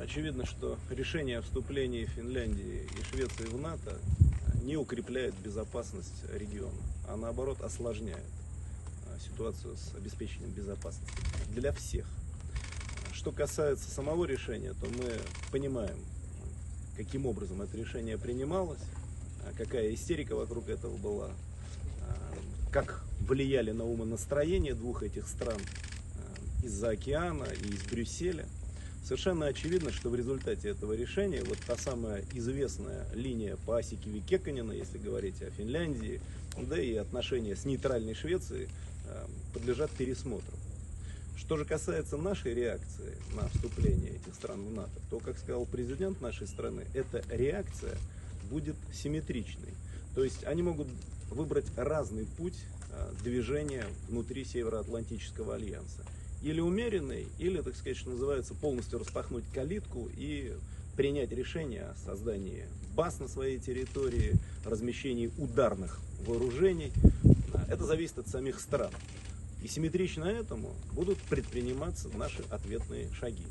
Очевидно, что решение о вступлении Финляндии и Швеции в НАТО не укрепляет безопасность региона, а наоборот осложняет ситуацию с обеспечением безопасности для всех. Что касается самого решения, то мы понимаем, каким образом это решение принималось, какая истерика вокруг этого была, как влияли на умонастроение двух этих стран из-за океана и из Брюсселя. Совершенно очевидно, что в результате этого решения вот та самая известная линия Паасики-Кекконена, если говорить о Финляндии, да и отношения с нейтральной Швецией подлежат пересмотру. Что же касается нашей реакции на вступление этих стран в НАТО, то, как сказал президент нашей страны, эта реакция будет симметричной. То есть они могут выбрать разный путь движения внутри Североатлантического альянса. Или умеренный, или, так сказать, что называется, полностью распахнуть калитку и принять решение о создании баз на своей территории, размещении ударных вооружений. Это зависит от самих стран. И симметрично этому будут предприниматься наши ответные шаги.